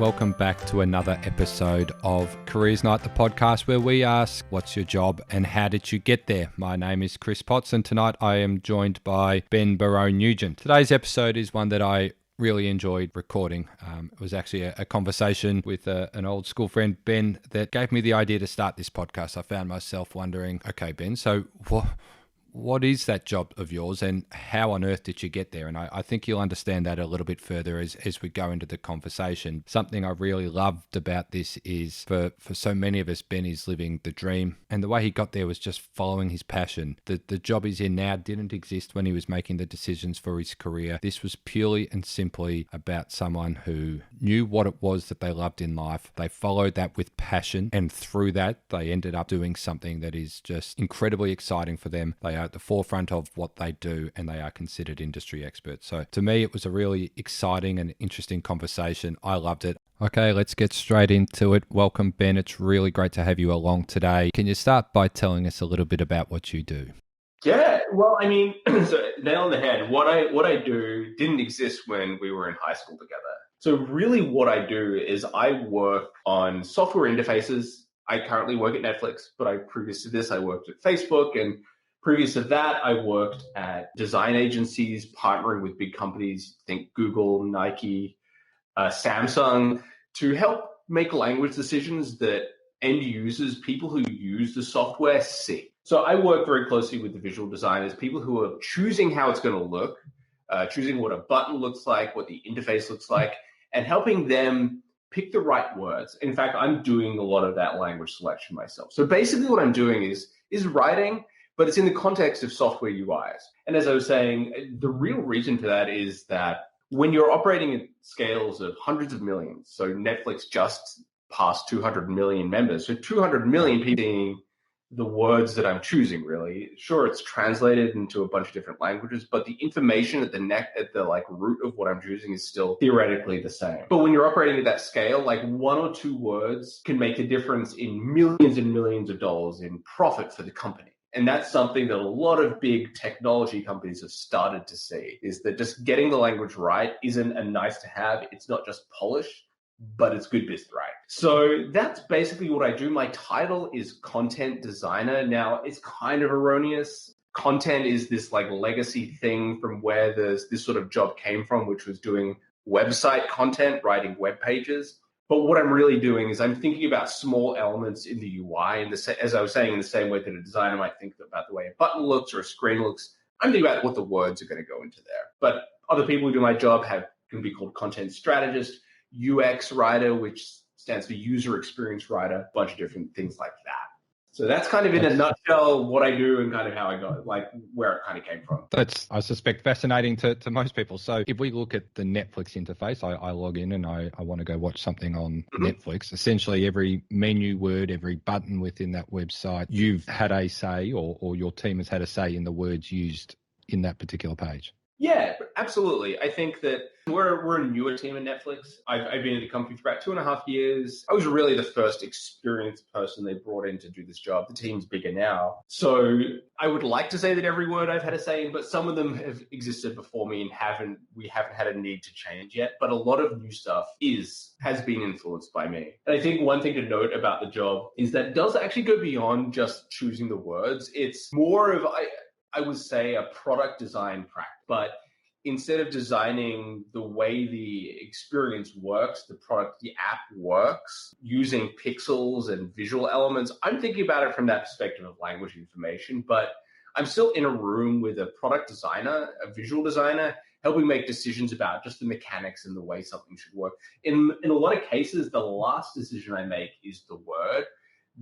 Welcome back to another episode of Careers Night, the podcast where we ask, what's your job and how did you get there? My name is Chris Potts and tonight I am joined by Ben Barone-Nugent. Today's episode is one that I really enjoyed recording. It was actually a conversation with an old school friend, Ben, that gave me the idea to start this podcast. I found myself wondering, okay, Ben, so what is that job of yours and how on earth did you get there? And I think you'll understand that a little bit further as we go into the conversation. Something I really loved about this is for so many of us, Ben is living the dream. And the way he got there was just following his passion. The job he's in now didn't exist when he was making the decisions for his career. This was purely and simply about someone who knew what it was that they loved in life. They followed that with passion. And through that, they ended up doing something that is just incredibly exciting for them. They are at the forefront of what they do and they are considered industry experts. So to me, it was a really exciting and interesting conversation. I loved it. Okay, let's get straight into it. Welcome, Ben. It's really great to have you along today. Can you start by telling us a little bit about what you do? Yeah, well, I mean, so nail on the head. What I do didn't exist when we were in high school together. So really what I do is I work on software interfaces. I currently work at Netflix, but previous to this, I worked at Facebook, and previous to that, I worked at design agencies, partnering with big companies, think Google, Nike, Samsung, to help make language decisions that end users, people who use the software, see. So I work very closely with the visual designers, people who are choosing how it's going to look, choosing what a button looks like, what the interface looks like, and helping them pick the right words. In fact, I'm doing a lot of that language selection myself. So basically what I'm doing is writing, but it's in the context of software UIs. And as I was saying, the real reason for that is that when you're operating at scales of hundreds of millions, so Netflix just passed 200 million members, so 200 million people seeing the words that I'm choosing, really. Sure, it's translated into a bunch of different languages, but the information at the root of what I'm choosing is still theoretically the same. But when you're operating at that scale, like one or two words can make a difference in millions and millions of dollars in profit for the company. And that's something that a lot of big technology companies have started to see, is that just getting the language right isn't a nice to have. It's not just polish, but it's good business, right? So that's basically what I do. My title is content designer. Now, it's kind of erroneous. Content is this like legacy thing from where this sort of job came from, which was doing website content, writing web pages. But what I'm really doing is I'm thinking about small elements in the UI, and as I was saying, in the same way that a designer might think about the way a button looks or a screen looks, I'm thinking about what the words are going to go into there. But other people who do my job can be called content strategist, UX writer, which stands for user experience writer, a bunch of different things like that. So that's kind of in a nutshell what I do and kind of how I got, like where it kind of came from. That's, I suspect, fascinating to most people. So if we look at the Netflix interface, I log in and I want to go watch something on Netflix. Essentially, every menu word, every button within that website, you've had a say or your team has had a say in the words used in that particular page. Yeah, absolutely. I think that we're a newer team at Netflix. I've been at the company for about 2.5 years. I was really the first experienced person they brought in to do this job. The team's bigger now. So I would like to say that every word I've had a say in, but some of them have existed before me and we haven't had a need to change yet. But a lot of new stuff has been influenced by me. And I think one thing to note about the job is that it does actually go beyond just choosing the words. It's more of, I would say, a product design practice. But instead of designing the way the experience works, the app works, using pixels and visual elements, I'm thinking about it from that perspective of language information. But I'm still in a room with a product designer, a visual designer, helping make decisions about just the mechanics and the way something should work. In a lot of cases, the last decision I make is the word.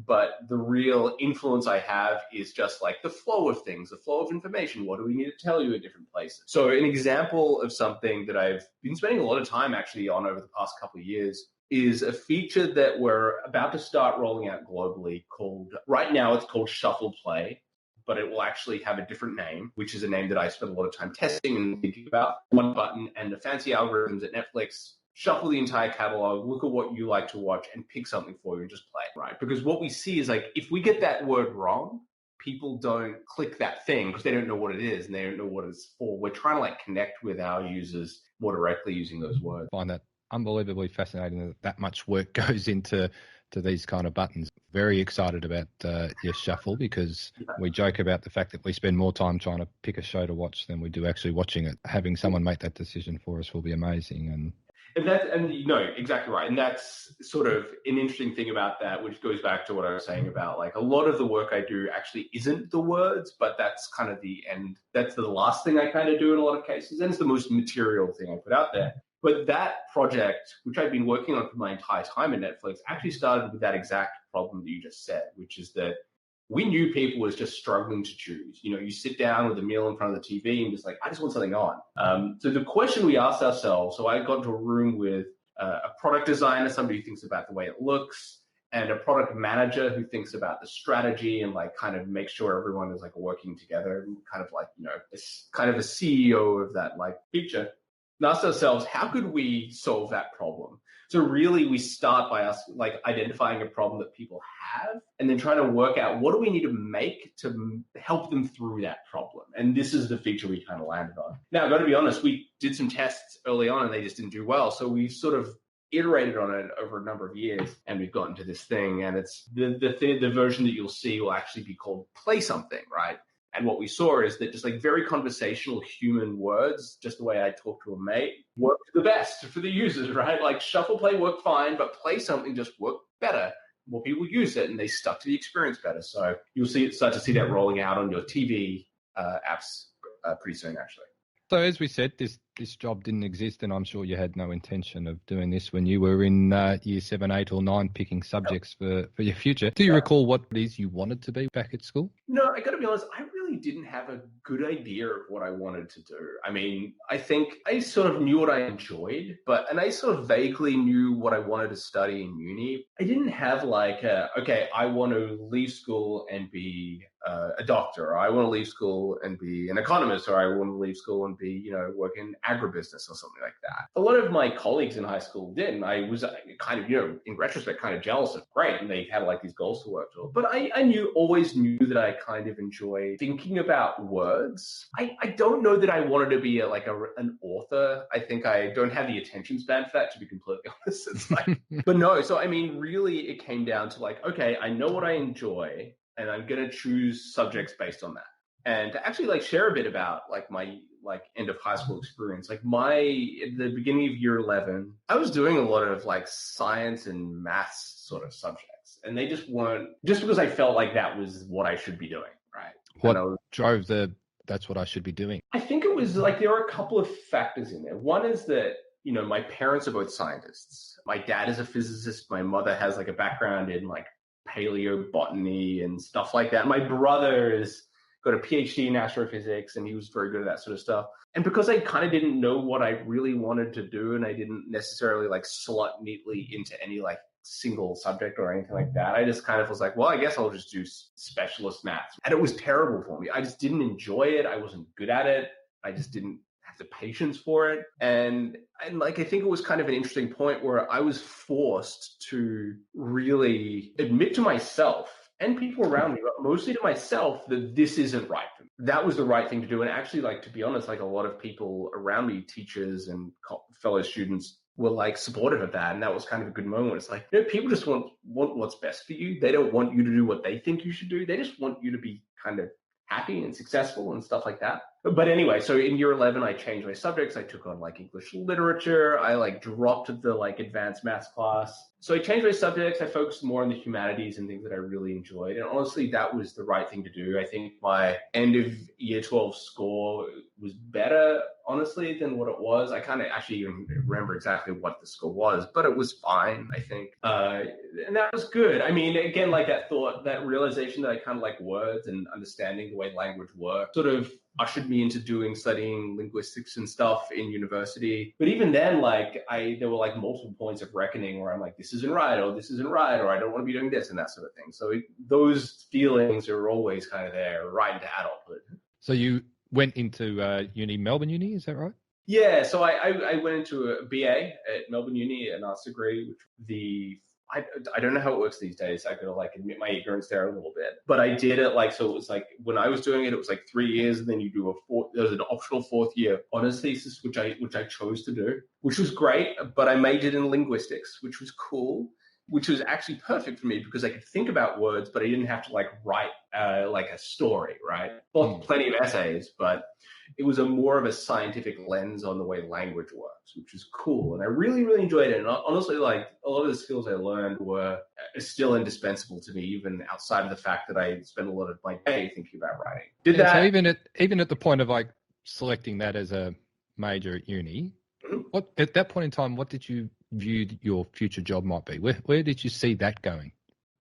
But the real influence I have is just like the flow of things, the flow of information. What do we need to tell you at different places? So an example of something that I've been spending a lot of time actually on over the past couple of years is a feature that we're about to start rolling out globally right now it's called Shuffle Play, but it will actually have a different name, which is a name that I spent a lot of time testing and thinking about. One button and the fancy algorithms at Netflix shuffle the entire catalog, look at what you like to watch, and pick something for you and just play, right? Because what we see is like, if we get that word wrong, people don't click that thing because they don't know what it is and they don't know what it's for. We're trying to like connect with our users more directly using those words. I find that unbelievably fascinating that that much work goes into these kind of buttons. Very excited about your shuffle, because we joke about the fact that we spend more time trying to pick a show to watch than we do actually watching it. Having someone make that decision for us will be amazing. And you know, exactly right. And that's sort of an interesting thing about that, which goes back to what I was saying about like a lot of the work I do actually isn't the words, but that's kind of the end. That's the last thing I kind of do in a lot of cases. And it's the most material thing I put out there. But that project, which I've been working on for my entire time at Netflix, actually started with that exact problem that you just said, which is that we knew people was just struggling to choose. You know, you sit down with a meal in front of the TV and just like, I just want something on. So the question we asked ourselves, so I got into a room with a product designer, somebody who thinks about the way it looks, and a product manager who thinks about the strategy and like kind of make sure everyone is like working together, kind of like, you know, it's kind of a CEO of that like picture. And asked ourselves, how could we solve that problem? So really we start by us like identifying a problem that people have and then trying to work out what do we need to make to help them through that problem. And this is the feature we kind of landed on. Now, I've got to be honest, we did some tests early on and they just didn't do well. So we sort of iterated on it over a number of years and we've gotten to this thing. And it's the version that you'll see will actually be called Play Something, right? And what we saw is that just like very conversational human words, just the way I talk to a mate, work the best for the users, right? Like shuffle play worked fine, but Play Something just worked better. More people use it and they stuck to the experience better. So you'll start to see that rolling out on your TV apps pretty soon, actually. So as we said, this job didn't exist, and I'm sure you had no intention of doing this when you were in year 7, 8 or 9 picking subjects for your future. Do you recall what it is you wanted to be back at school? No, I got to be honest, I really didn't have a good idea of what I wanted to do. I mean, I think I sort of knew what I enjoyed, and I sort of vaguely knew what I wanted to study in uni. I didn't have like, okay, I want to leave school and be a doctor, or I want to leave school and be an economist, or I want to leave school and be, you know, work in agribusiness or something like that. A lot of my colleagues in high school did, and I was kind of, you know, in retrospect, kind of jealous of great, and they had like these goals to work toward. But I always knew that I kind of enjoyed thinking about words. I don't know that I wanted to be an author. I think I don't have the attention span for that, to be completely honest. It's like, but no. So I mean, really, it came down to like, okay, I know what I enjoy, and I'm going to choose subjects based on that. And to actually like share a bit about like my like end of high school experience, like at the beginning of year 11, I was doing a lot of like science and maths sort of subjects, and they just weren't, just because I felt like that was what I should be doing, right? What drove that's what I should be doing? I think it was like there were a couple of factors in there. One is that, you know, my parents are both scientists. My dad is a physicist. My mother has like a background in like paleobotany and stuff like that. My brother has got a PhD in astrophysics, and he was very good at that sort of stuff. And because I kind of didn't know what I really wanted to do, and I didn't necessarily like slot neatly into any like single subject or anything like that, I just kind of was like, well, I guess I'll just do specialist maths. And it was terrible for me. I just didn't enjoy it. I wasn't good at it. I just didn't have the patience for it. And like, I think it was kind of an interesting point where I was forced to really admit to myself and people around me, but mostly to myself, that this isn't right for me. That was the right thing to do. And actually, like, to be honest, like a lot of people around me, teachers and fellow students, were like supportive of that. And that was kind of a good moment. It's like, you know, people just want what's best for you. They don't want you to do what they think you should do. They just want you to be kind of happy and successful and stuff like that. But anyway, so in year 11, I changed my subjects. I took on like English literature. I like dropped the like advanced maths class. So I changed my subjects. I focused more on the humanities and things that I really enjoyed. And honestly, that was the right thing to do. I think my end of year 12 score was better, honestly, than what it was. I kind of actually even remember exactly what the score was, but it was fine, I think. And that was good. I mean, again, like that thought, that realization that I kind of like words and understanding the way language works sort of ushered me into studying linguistics and stuff in university. But even then, like there were like multiple points of reckoning where I'm like, this isn't right, or this isn't right, or I don't want to be doing this and that sort of thing. So those feelings are always kind of there right into adulthood. So you went into Melbourne Uni, is that right? Yeah, so I went into a BA at Melbourne Uni, an arts degree, which the I don't know how it works these days. I gotta like admit my ignorance there a little bit. But I did it like, so it was like when I was doing it, it was like 3 years, and then you do there's an optional 4th year honors thesis, which I chose to do, which was great. But I majored in linguistics, which was cool, which was actually perfect for me because I could think about words, but I didn't have to like write like a story, right? Well, plenty of essays, but it was more of a scientific lens on the way language works, which is cool. And I really, really enjoyed it. And honestly, like a lot of the skills I learned were still indispensable to me, even outside of the fact that I spent a lot of my day thinking about writing. So even at the point of like selecting that as a major at uni, what at that point in time, what did you view your future job might be? Where did you see that going?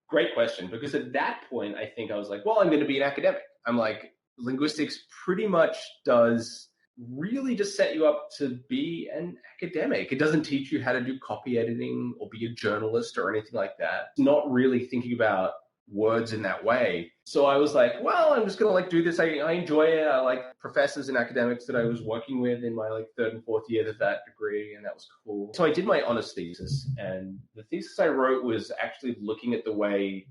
Great question, because at that point, I think I was like, well, I'm going to be an academic. I'm like, linguistics pretty much does really just set you up to be an academic. It doesn't teach you how to do copy editing or be a journalist or anything like that. Not really thinking about words in that way. So I was like, well, I'm just going to like do this. I enjoy it. I like professors and academics that I was working with in my like 3rd and 4th year of that degree, and that was cool. So I did my honors thesis, and the thesis I wrote was actually looking at the way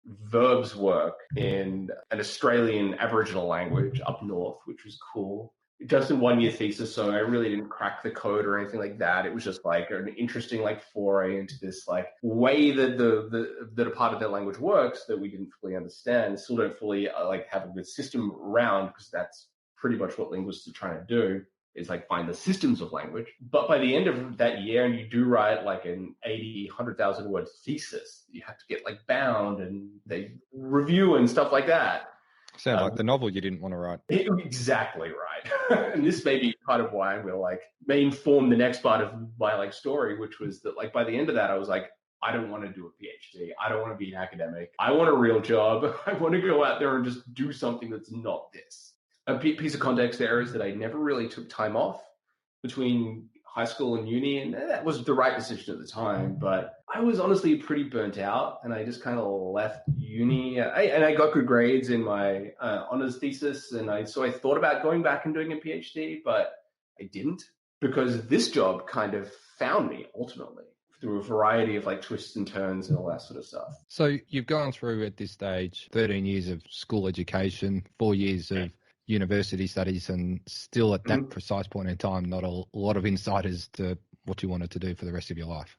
verbs work in an Australian Aboriginal language up north, which was cool. Just in 1-year thesis, so I really didn't crack the code or anything like that. It was just like an interesting like foray into this like way that that a part of their language works that we didn't fully understand, still don't fully like have a good system around, because that's pretty much what linguists are trying to do, is like find the systems of language. But by the end of that year, and you do write like an 80, 100,000 word thesis, you have to get like bound and they review and stuff like that. Sounds like the novel you didn't want to write. Exactly right. And this may be kind of why may inform the next part of my like story, which was that like by the end of that, I was like, I don't want to do a PhD. I don't want to be an academic. I want a real job. I want to go out there and just do something that's not this. A piece of context there is that I never really took time off between high school and uni, and that was the right decision at the time, but I was honestly pretty burnt out, and I just kind of left uni, and I got good grades in my honors thesis, and so I thought about going back and doing a PhD, but I didn't, because this job kind of found me ultimately through a variety of like twists and turns and all that sort of stuff. So you've gone through at this stage 13 years of school education, 4 years of university studies, and still at that precise point in time, not a lot of insight as to what you wanted to do for the rest of your life.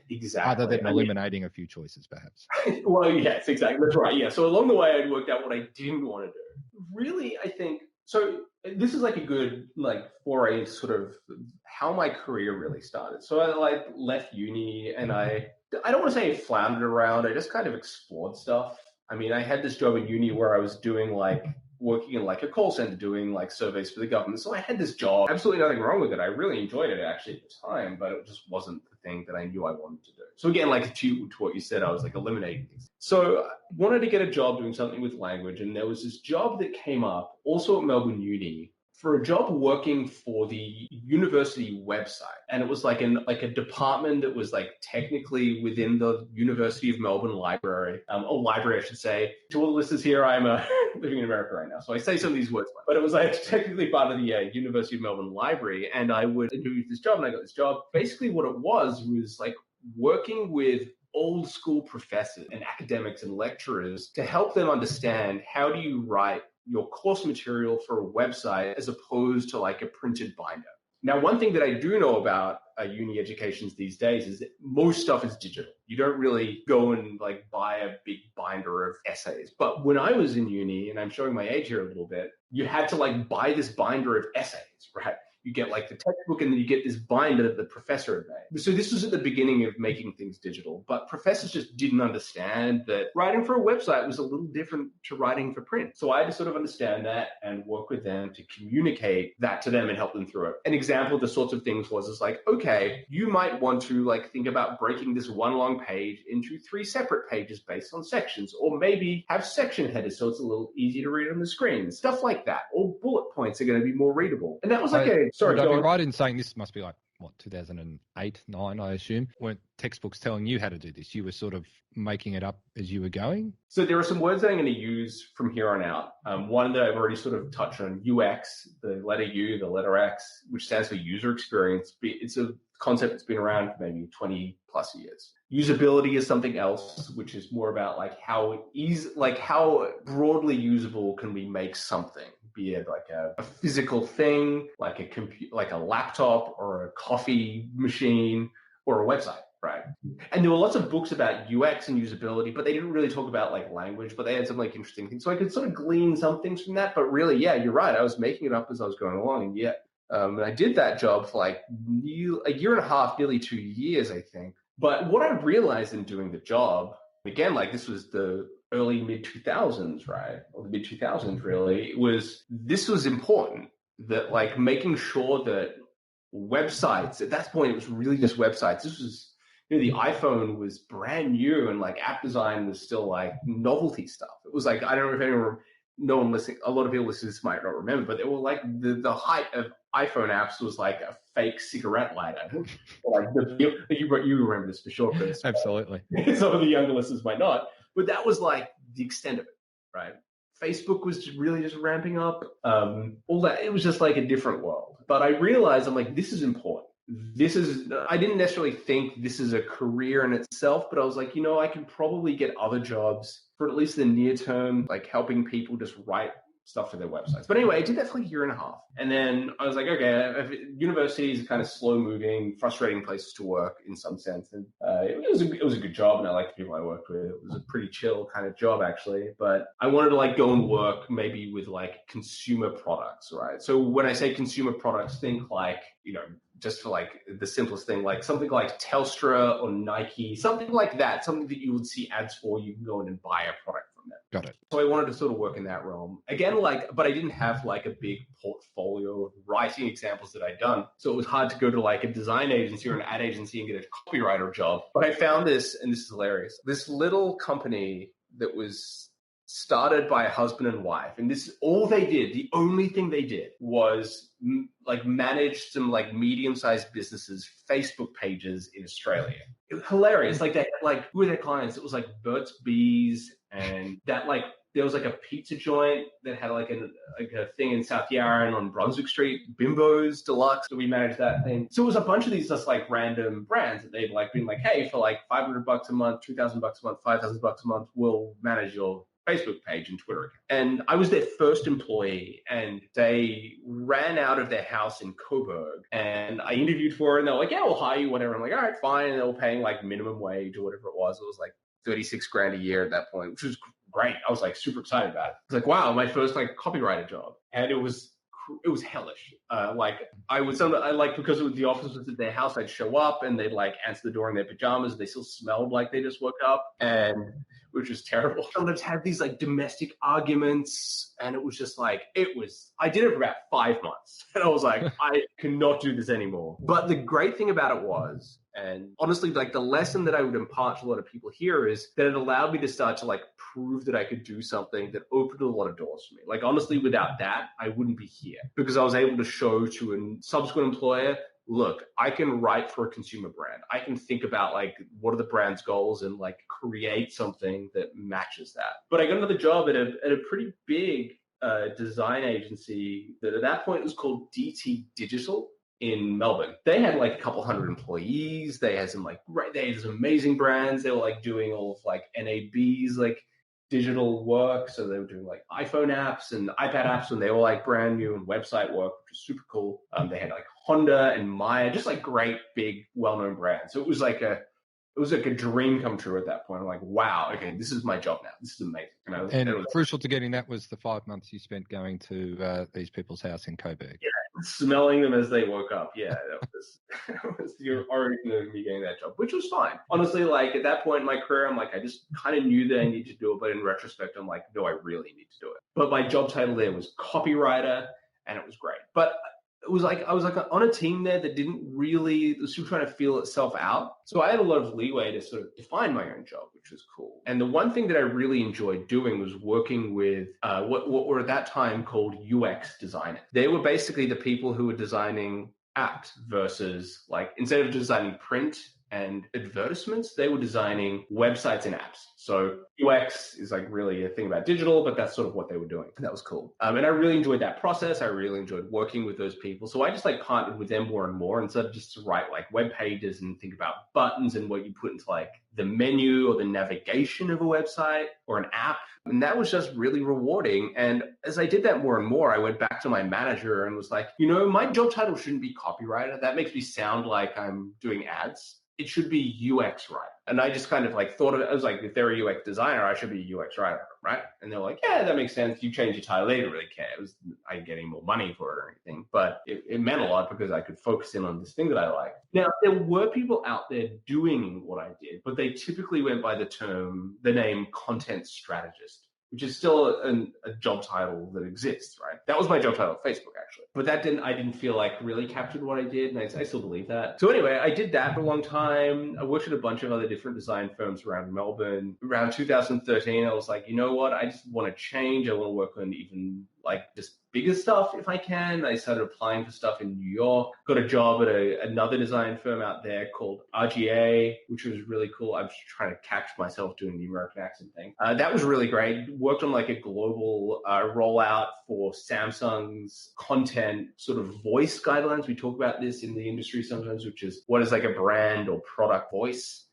Exactly. Other than eliminating a few choices, perhaps. Well, yes, exactly. That's right. Yeah. So along the way, I'd worked out what I didn't want to do. Really, I think, so this is like a good like foray into sort of how my career really started. So I like left uni, and I don't want to say I floundered around. I just kind of explored stuff. I mean, I had this job in uni where I was doing like working in like a call center doing like surveys for the government. So I had this job, absolutely nothing wrong with it. I really enjoyed it actually at the time, but it just wasn't the thing that I knew I wanted to do. So again, like to what you said, I was like eliminating things. So I wanted to get a job doing something with language. And there was this job that came up also at Melbourne Uni for a job working for the university website. And it was like a department that was like technically within the University of Melbourne library, or library, I should say. To all the listeners here, I'm living in America right now, so I say some of these words, but it was like technically part of the University of Melbourne library. And I would do this job, and I got this job. Basically what it was like working with old school professors and academics and lecturers to help them understand how do you write your course material for a website as opposed to like a printed binder. Now, one thing that I do know about uni educations these days is that most stuff is digital. You don't really go and like buy a big binder of essays. But when I was in uni, and I'm showing my age here a little bit, you had to like buy this binder of essays, right? You get like the textbook, and then you get this binder that the professor had made. So this was at the beginning of making things digital, but professors just didn't understand that writing for a website was a little different to writing for print. So I had to sort of understand that and work with them to communicate that to them and help them through it. An example of the sorts of things was like, okay, you might want to like think about breaking this one long page into 3 separate pages based on sections, or maybe have section headers so it's a little easier to read on the screen. Stuff like that. Or bullet points are going to be more readable. And that was like Would I be right in saying this must be like, 2008, 9, I assume? Weren't textbooks telling you how to do this? You were sort of making it up as you were going? So there are some words that I'm going to use from here on out. One that I've already sort of touched on, UX, the letter U, the letter X, which stands for user experience. It's a concept that's been around for maybe 20 plus years. Usability is something else, which is more about like how broadly usable can we make something, be it like a physical thing, like a like a laptop or a coffee machine or a website, right? And there were lots of books about UX and usability, but they didn't really talk about like language, but they had some like interesting things. So I could sort of glean some things from that, but really, yeah, you're right. I was making it up as I was going along, and yeah. And I did that job for like a year and a half, nearly 2 years, I think. But what I realized in doing the job, again, like this was the early mid 2000s, right? Or the mid 2000s, really, this was important, that like making sure that websites, at that point, it was really just websites. This was, the iPhone was brand new and like app design was still like novelty stuff. It was like, I don't know if anyone, no one listening, a lot of people listening to this might not remember, but they were like the height of iPhone apps was like a fake cigarette lighter. Like you remember this for sure, Chris. Absolutely. Some of the younger listeners might not, but that was like the extent of it, right? Facebook was really just ramping up. All that, it was just like a different world. But I realized, I'm like, this is important. I didn't necessarily think this is a career in itself, but I was like, I can probably get other jobs for at least the near term, like helping people just write stuff for their websites. But anyway, I did that for like a year and a half. And then I was like, okay, universities are kind of slow moving, frustrating places to work in some sense. And it was a good job, and I liked the people I worked with. It was a pretty chill kind of job, actually. But I wanted to like go and work maybe with like consumer products, right? So when I say consumer products, think like, just for like the simplest thing, like something like Telstra or Nike, something like that, something that you would see ads for, you can go in and buy a product from them. Got it. So I wanted to sort of work in that realm. Again, but I didn't have like a big portfolio of writing examples that I'd done. So it was hard to go to like a design agency or an ad agency and get a copywriter job. But I found this, and this is hilarious, this little company that was started by a husband and wife. And this is all they did. The only thing they did was like manage some like medium-sized businesses' Facebook pages in Australia. It was hilarious. Like they had like, who were their clients? It was like Burt's Bees, and that like, there was like a pizza joint that had like a thing in South Yarra on Brunswick Street, Bimbo's Deluxe. So we managed that thing. So it was a bunch of these just like random brands that they'd like been like, hey, for like $500 a month, $2,000 a month, $5,000 a month, we'll manage your Facebook page and Twitter account. And I was their first employee, and they ran out of their house in Coburg, and I interviewed for it, and they're like, yeah, we'll hire you, whatever. I'm like, all right, fine. And they were paying like minimum wage or whatever it was. It was like 36 grand a year at that point, which was great. I was like super excited about it. It's like, wow, my first like copywriter job. And it was hellish. Because it was the office was at their house, I'd show up and they'd like answer the door in their pajamas. They still smelled like they just woke up, and which was terrible. Sometimes had these like domestic arguments, and it was just like, I did it for about 5 months, and I was like, I cannot do this anymore. But the great thing about it was, and honestly, like the lesson that I would impart to a lot of people here is that it allowed me to start to like prove that I could do something that opened a lot of doors for me. Like honestly, without that, I wouldn't be here, because I was able to show to a subsequent employer, look, I can write for a consumer brand. I can think about like, what are the brand's goals, and like create something that matches that. But I got another job at a pretty big design agency that at that point was called DT Digital in Melbourne. They had like a couple hundred employees. They had some amazing brands. They were like doing all of like NAB's like digital work. So they were doing like iPhone apps and iPad apps when they were like brand new, and website work, which was super cool. They had like Honda and Maya, just like great, big, well-known brands. So it was like a dream come true at that point. I'm like, wow, okay, this is my job now. This is amazing. And crucial to getting that was the 5 months you spent going to these people's house in Coburg. Yeah, smelling them as they woke up. Yeah, that was your origin of me getting that job, which was fine. Honestly, like at that point in my career, I'm like, I just kind of knew that I needed to do it, but in retrospect, I'm like, no, I really need to do it. But my job title there was copywriter, and it was great. But it was like I was like on a team there that was still trying to feel itself out. So I had a lot of leeway to sort of define my own job, which was cool. And the one thing that I really enjoyed doing was working with what were at that time called UX designers. They were basically the people who were designing apps versus like, instead of designing print and advertisements. They were designing websites and apps. So UX is like really a thing about digital, but that's sort of what they were doing. And that was cool. And I really enjoyed that process. I really enjoyed working with those people. So I just like partnered with them more and more instead of just to write like web pages and think about buttons and what you put into like the menu or the navigation of a website or an app. And that was just really rewarding. And as I did that more and more, I went back to my manager and was like, my job title shouldn't be copywriter. That makes me sound like I'm doing ads. It should be UX writer. And I just kind of like thought of it. I was like, if they're a UX designer, I should be a UX writer, right? And they're like, yeah, that makes sense. You change your title. They didn't really care. I didn't get any more money for it or anything, but it meant a lot because I could focus in on this thing that I like. Now, there were people out there doing what I did, but they typically went by the name content strategist, which is still a job title that exists, right? That was my job title at Facebook, actually. But I didn't feel like really captured what I did, and I still believe that. So anyway, I did that for a long time. I worked at a bunch of other different design firms around Melbourne. Around 2013, I was like, you know what? I just want to change. I want to work on even like just bigger stuff if I can. I started applying for stuff in New York, got a job at another design firm out there called RGA, which was really cool. I was trying to catch myself doing the American accent thing. That was really great. Worked on like a global rollout for Samsung's content sort of voice guidelines. We talk about this in the industry sometimes, which is what is like a brand or product voice?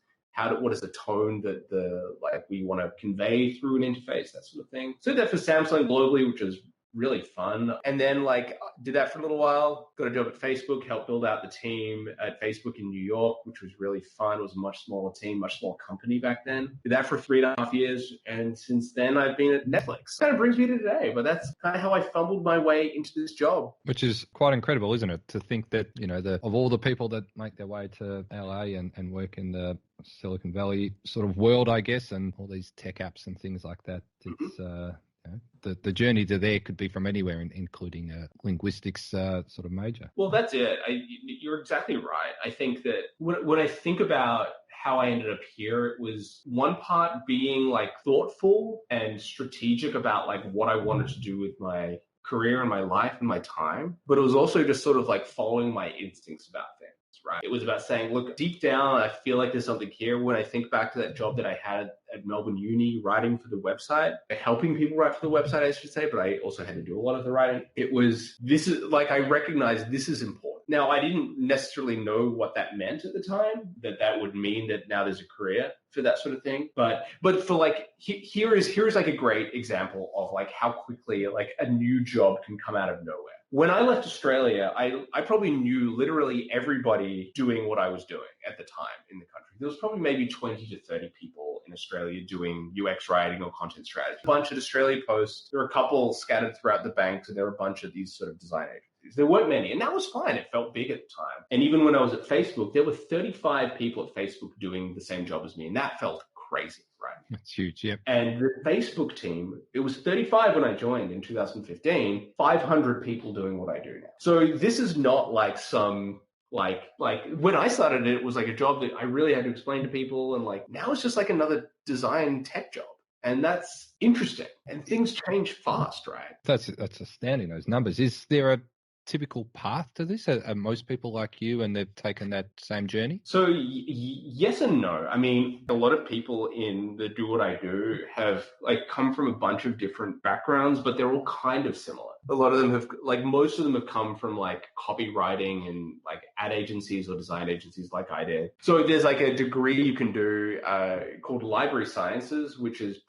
What is the tone that we want to convey through an interface, that sort of thing. So did that for Samsung globally, which was really fun. And then did that for a little while, got a job at Facebook, helped build out the team at Facebook in New York, which was really fun. It was a much smaller team, much smaller company back then. Did that for 3.5 years. And since then I've been at Netflix. Kind of brings me to today, but that's kind of how I fumbled my way into this job. Which is quite incredible, isn't it? To think that, of all the people that make their way to LA and work in the Silicon Valley sort of world, I guess, and all these tech apps and things like that, it's, the journey to there could be from anywhere, including a linguistics sort of major. Well, that's it. You're exactly right. I think that when I think about how I ended up here, it was one part being like thoughtful and strategic about like what I wanted to do with my career and my life and my time. But it was also just sort of like following my instincts about things. Right. It was about saying, look, deep down, I feel like there's something here. When I think back to that job that I had at Melbourne Uni, writing for the website, helping people write for the website, I should say, but I also had to do a lot of the writing. I recognized this is important. Now, I didn't necessarily know what that meant at the time, that would mean that now there's a career for that sort of thing. But for like, here's like a great example of like how quickly like a new job can come out of nowhere. When I left Australia, I probably knew literally everybody doing what I was doing at the time in the country. There was probably maybe 20 to 30 people in Australia doing UX writing or content strategy. A bunch at Australia Post. There were a couple scattered throughout the banks, and there were a bunch of these sort of design agencies. There weren't many, and that was fine. It felt big at the time. And even when I was at Facebook, there were 35 people at Facebook doing the same job as me, and that felt crazy. Right. That's huge, yeah. And the Facebook team, it was 35 when I joined in 2015, 500 people doing what I do now. So this is not like some, like when I started it was like a job that I really had to explain to people. And like now it's just like another design tech job. And that's interesting. And things change fast, right? That's astounding, those numbers. Is there a typical path to this? Are most people like you and they've taken that same journey? So yes and no. I mean, a lot of people that do what I do have like come from a bunch of different backgrounds, but they're all kind of similar. A lot of them most of them have come from like copywriting and like ad agencies or design agencies like I did. So there's like a degree you can do called library sciences, which is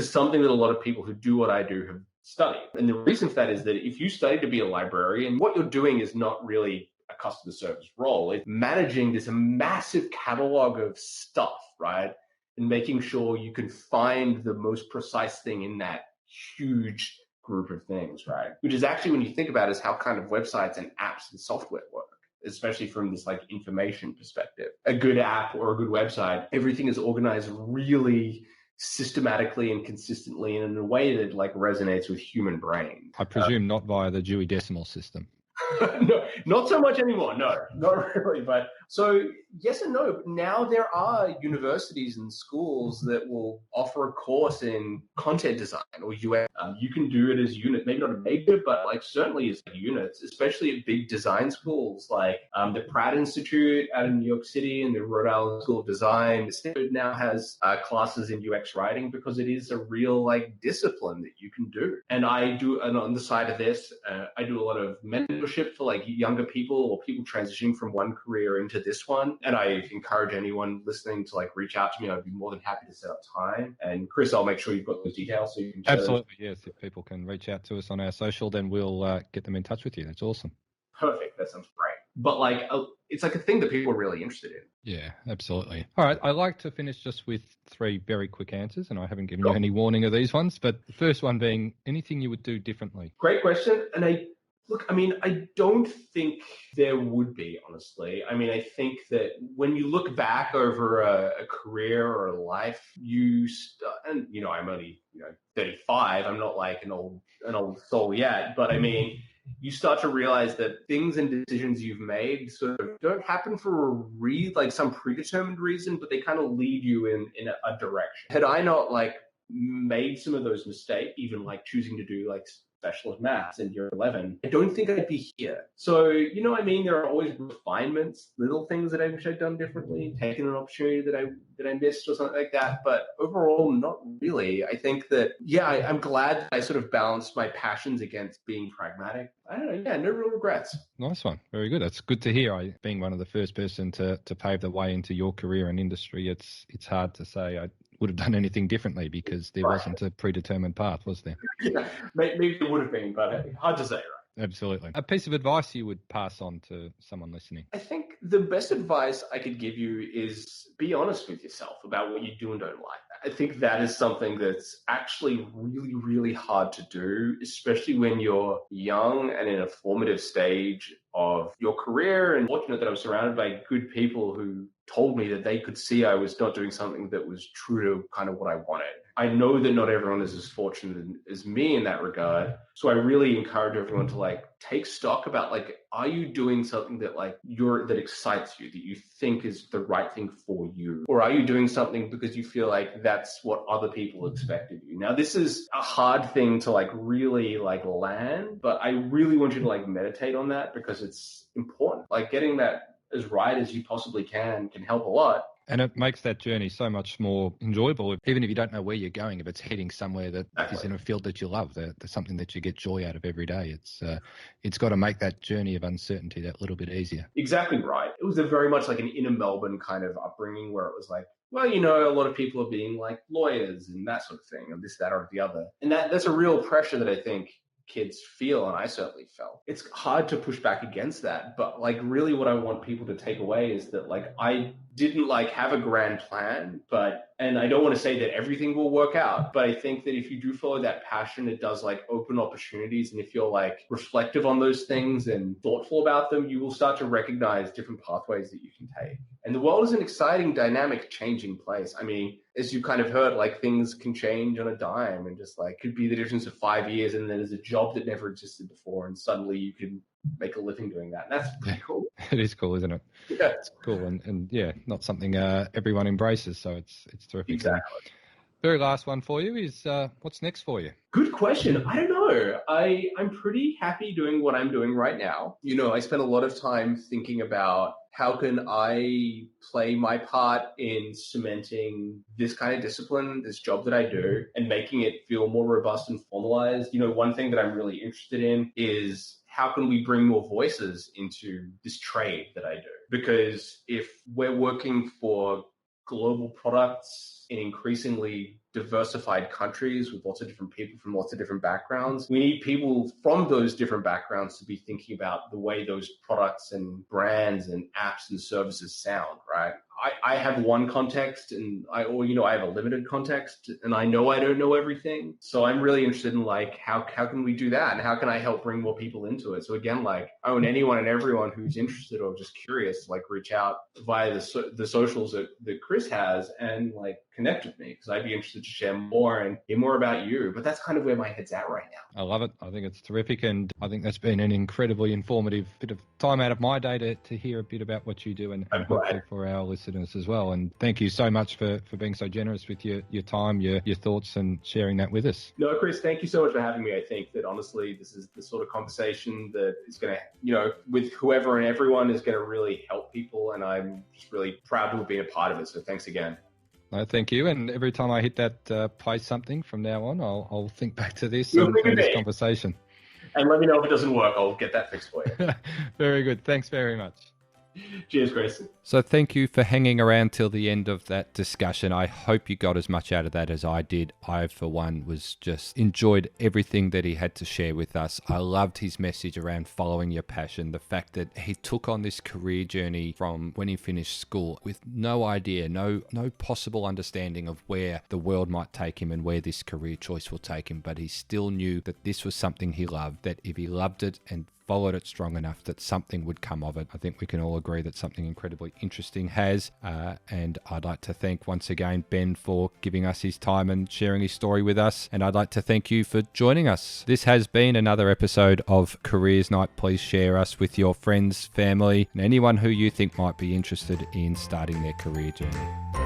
something that a lot of people who do what I do have study. And the reason for that is that if you study to be a librarian, what you're doing is not really a customer service role. It's managing this massive catalog of stuff, right? And making sure you can find the most precise thing in that huge group of things, right? Which is actually, when you think about it, is how kind of websites and apps and software work, especially from this like information perspective. A good app or a good website, everything is organized really systematically and consistently and in a way that like resonates with human brain. I presume not via the Dewey Decimal System. No, not so much anymore. No, not really. But So yes and no. Now there are universities and schools that will offer a course in content design or UX. You can do it as unit, maybe not a major, but like certainly as units, especially at big design schools like the Pratt Institute out in New York City and the Rhode Island School of Design. Stanford now has classes in UX writing because it is a real like discipline that you can do. And I do, and on the side of this, I do a lot of mentorship for like younger people or people transitioning from one career into this one. And I encourage anyone listening to like reach out to me. I'd be more than happy to set up time. And Chris, I'll make sure you've got those details so you can share Absolutely, yes. If people can reach out to us on our social, then we'll get them in touch with you. That's awesome. Perfect. That sounds great. But like, it's like a thing that people are really interested in. Yeah, absolutely. All right. I like to finish just with 3 very quick answers, and I haven't given you any warning of these ones, but the first one being anything you would do differently. Great question. And I don't think there would be, honestly. I mean, I think that when you look back over a career or a life, and I'm only 35. I'm not like an old soul yet, but I mean, you start to realize that things and decisions you've made sort of don't happen for some predetermined reason, but they kind of lead you in a direction. Had I not like made some of those mistakes, even like choosing to do like specialist maths in year 11, I don't think I'd be here. So, I mean, there are always refinements, little things that I wish I'd done differently, taken an opportunity that I missed or something like that. But overall, not really. I think that, I'm glad that I sort of balanced my passions against being pragmatic. I don't know. Yeah, no real regrets. Nice one. Very good. That's good to hear. Being one of the first person to pave the way into your career and industry, it's hard to say I would have done anything differently because there wasn't a predetermined path, was there? Yeah, maybe it would have been, but hard to say, right? Absolutely. A piece of advice you would pass on to someone listening? I think the best advice I could give you is be honest with yourself about what you do and don't like. I think that is something that's actually really, really hard to do, especially when you're young and in a formative stage of your career. And fortunate that I'm surrounded by good people who told me that they could see I was not doing something that was true to kind of what I wanted. I know that not everyone is as fortunate as me in that regard. So I really encourage everyone to like take stock about like, are you doing something that like that excites you, that you think is the right thing for you? Or are you doing something because you feel like that's what other people expect of you? Now, this is a hard thing to like really like land, but I really want you to like meditate on that because it's important. Like getting that as right as you possibly can help a lot. And it makes that journey so much more enjoyable, even if you don't know where you're going, if it's heading somewhere that is in a field that you love, there's something that you get joy out of every day. It's got to make that journey of uncertainty that little bit easier. Exactly right. It was a very much like an inner Melbourne kind of upbringing where it was like, well, a lot of people are being like lawyers and that sort of thing, and this, that, or the other. And that's a real pressure that I think kids feel, and I certainly felt. It's hard to push back against that, but like really what I want people to take away is that like I didn't like have a grand plan, and I don't want to say that everything will work out, but I think that if you do follow that passion, it does like open opportunities. And if you're like reflective on those things and thoughtful about them, you will start to recognize different pathways that you can take. And the world is an exciting, dynamic, changing place. I mean, as you kind of heard, like things can change on a dime and just like could be the difference of 5 years. And then there's a job that never existed before. And suddenly you can make a living doing that. And that's pretty cool. It is cool, isn't it? Yeah. It's cool. And yeah, not something everyone embraces. So it's terrific. Exactly. Very last one for you is what's next for you? Good question. I don't know. I'm pretty happy doing what I'm doing right now. I spend a lot of time thinking about how can I play my part in cementing this kind of discipline, this job that I do, and making it feel more robust and formalized. One thing that I'm really interested in is how can we bring more voices into this trade that I do? Because if we're working for global products in increasingly diversified countries with lots of different people from lots of different backgrounds, we need people from those different backgrounds to be thinking about the way those products and brands and apps and services sound, right? I have one context and I have a limited context and I know I don't know everything. So I'm really interested in like, how can we do that? And how can I help bring more people into it? So again, like anyone and everyone who's interested or just curious, like reach out via the socials that Chris has and like connect with me, because I'd be interested to share more and hear more about you. But that's kind of where my head's at right now. I love it. I think it's terrific. And I think that's been an incredibly informative bit of time out of my day to hear a bit about what you do and hopefully for our listeners as well. And thank you so much for being so generous with your time, your thoughts and sharing that with us. No, Chris, thank you so much for having me. I think that honestly, this is the sort of conversation that is going to, with whoever and everyone is going to really help people. And I'm just really proud to have been a part of it. So thanks again. No, thank you. And every time I hit that play something from now on, I'll think back to this and this conversation. And let me know if it doesn't work. I'll get that fixed for you. Very good. Thanks very much. Cheers, Grayson. So thank you for hanging around till the end of that discussion. I hope you got as much out of that as I did. I, for one, was just enjoyed everything that he had to share with us. I loved his message around following your passion. The fact that he took on this career journey from when he finished school with no idea, no possible understanding of where the world might take him and where this career choice will take him. But he still knew that this was something he loved, that if he loved it and followed it strong enough, that something would come of it. I think we can all agree that something incredibly interesting has. And I'd like to thank once again Ben for giving us his time and sharing his story with us. And I'd like to thank you for joining us. This has been another episode of Careers Night. Please share us with your friends, family, and anyone who you think might be interested in starting their career journey.